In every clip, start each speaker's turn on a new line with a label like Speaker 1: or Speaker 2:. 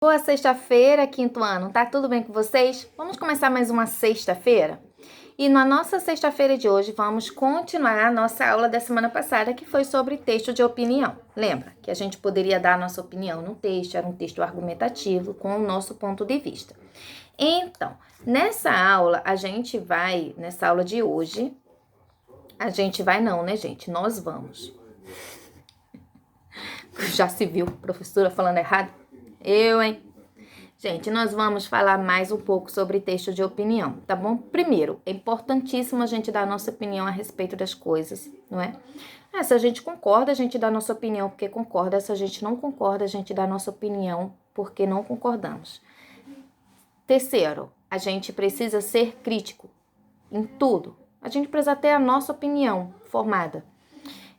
Speaker 1: Boa sexta-feira, quinto ano. Tá tudo bem com vocês? Vamos começar mais uma sexta-feira? E na nossa sexta-feira de hoje vamos continuar a nossa aula da semana passada, que foi sobre texto de opinião. Lembra que a gente poderia dar a nossa opinião no texto, era um texto argumentativo com o nosso ponto de vista. Então, nessa aula nessa aula de hoje, nós vamos. Já se viu, professora falando errado? Hein? Gente, nós vamos falar mais um pouco sobre texto de opinião, tá bom? Primeiro, é importantíssimo a gente dar a nossa opinião a respeito das coisas, não é? Se a gente concorda, a gente dá a nossa opinião porque concorda. Se a gente não concorda, a gente dá a nossa opinião porque não concordamos. Terceiro, a gente precisa ser crítico em tudo. A gente precisa ter a nossa opinião formada.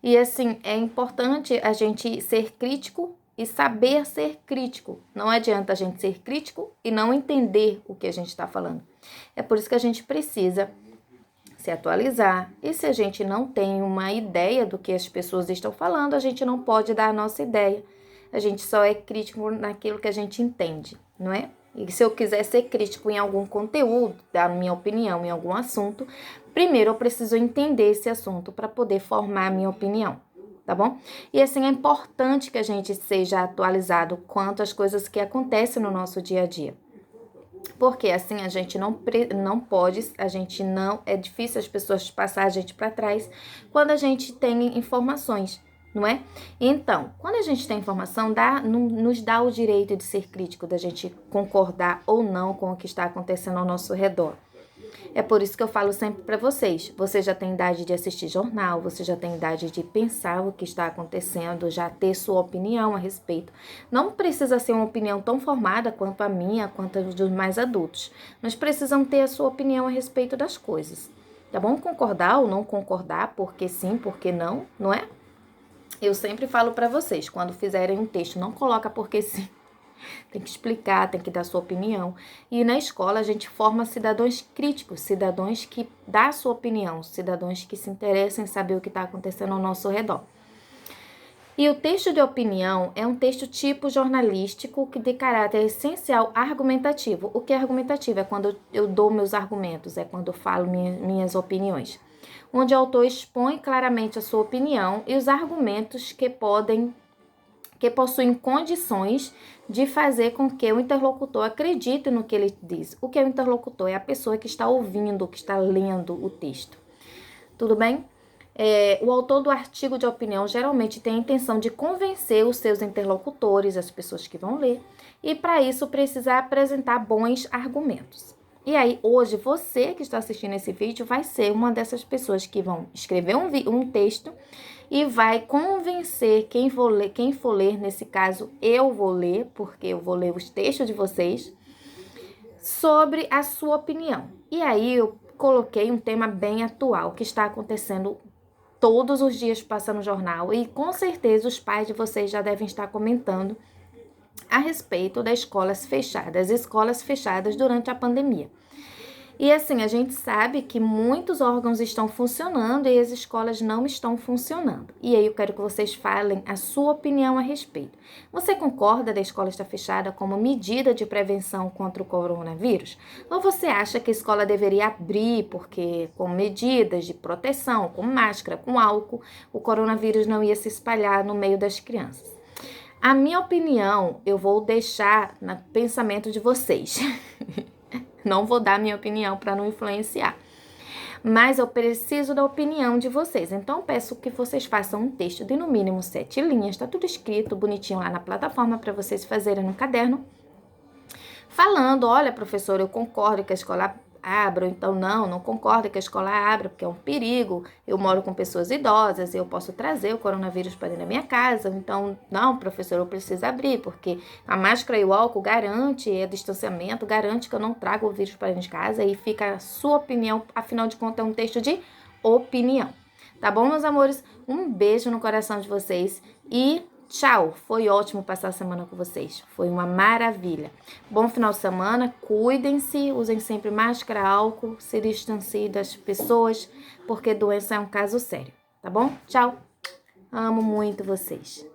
Speaker 1: E assim, é importante a gente ser crítico e saber ser crítico. Não adianta a gente ser crítico e não entender o que a gente está falando. É por isso que a gente precisa se atualizar. E se a gente não tem uma ideia do que as pessoas estão falando, a gente não pode dar a nossa ideia. A gente só é crítico naquilo que a gente entende, não é? E se eu quiser ser crítico em algum conteúdo, dar minha opinião em algum assunto, primeiro eu preciso entender esse assunto para poder formar a minha opinião, tá bom? E assim, é importante que a gente seja atualizado quanto às coisas que acontecem no nosso dia a dia. Porque assim a gente não pode, é difícil as pessoas passar a gente para trás quando a gente tem informações, não é? Então, quando a gente tem informação, nos dá o direito de ser crítico, da gente concordar ou não com o que está acontecendo ao nosso redor. É por isso que eu falo sempre para vocês. Você já tem idade de assistir jornal, você já tem idade de pensar o que está acontecendo, já ter sua opinião a respeito. Não precisa ser uma opinião tão formada quanto a minha, quanto a dos mais adultos, mas precisam ter a sua opinião a respeito das coisas. Tá bom? Concordar ou não concordar, porque sim, porque não, não é? Eu sempre falo para vocês, quando fizerem um texto, não coloca porque sim. Tem que explicar, tem que dar sua opinião. E na escola a gente forma cidadãos críticos, cidadãos que dão a sua opinião, cidadãos que se interessam em saber o que está acontecendo ao nosso redor. E o texto de opinião é um texto tipo jornalístico que de caráter essencial argumentativo. O que é argumentativo? É quando eu dou meus argumentos, é quando eu falo minhas opiniões. Onde o autor expõe claramente a sua opinião e os argumentos que possuem condições de fazer com que o interlocutor acredite no que ele diz. O que é o interlocutor? É a pessoa que está ouvindo, que está lendo o texto. Tudo bem? O autor do artigo de opinião geralmente tem a intenção de convencer os seus interlocutores, as pessoas que vão ler, e para isso precisa apresentar bons argumentos. E aí, hoje, você que está assistindo esse vídeo vai ser uma dessas pessoas que vão escrever um texto e vai convencer quem for ler, nesse caso eu vou ler, porque eu vou ler os textos de vocês, sobre a sua opinião. E aí eu coloquei um tema bem atual, que está acontecendo todos os dias, passa no jornal, e com certeza os pais de vocês já devem estar comentando a respeito das escolas fechadas durante a pandemia. E assim, a gente sabe que muitos órgãos estão funcionando e as escolas não estão funcionando. E aí eu quero que vocês falem a sua opinião a respeito. Você concorda da escola estar fechada como medida de prevenção contra o coronavírus? Ou você acha que a escola deveria abrir porque com medidas de proteção, com máscara, com álcool, o coronavírus não ia se espalhar no meio das crianças? A minha opinião eu vou deixar no pensamento de vocês. Não vou dar minha opinião para não influenciar. Mas eu preciso da opinião de vocês. Então, peço que vocês façam um texto de no mínimo 7 linhas. Tá tudo escrito, bonitinho lá na plataforma para vocês fazerem no caderno. Falando, olha, professor, eu concordo que a escola abra, ou então não concordo que a escola abra, porque é um perigo. Eu moro com pessoas idosas, eu posso trazer o coronavírus para dentro da minha casa. Então, não, professor, eu preciso abrir, porque a máscara e o álcool garante, distanciamento, garante que eu não trago o vírus para dentro de casa, e fica a sua opinião, afinal de contas é um texto de opinião. Tá bom, meus amores? Um beijo no coração de vocês e tchau! Foi ótimo passar a semana com vocês. Foi uma maravilha. Bom final de semana. Cuidem-se. Usem sempre máscara, álcool. Se distanciem das pessoas, porque doença é um caso sério. Tá bom? Tchau! Amo muito vocês.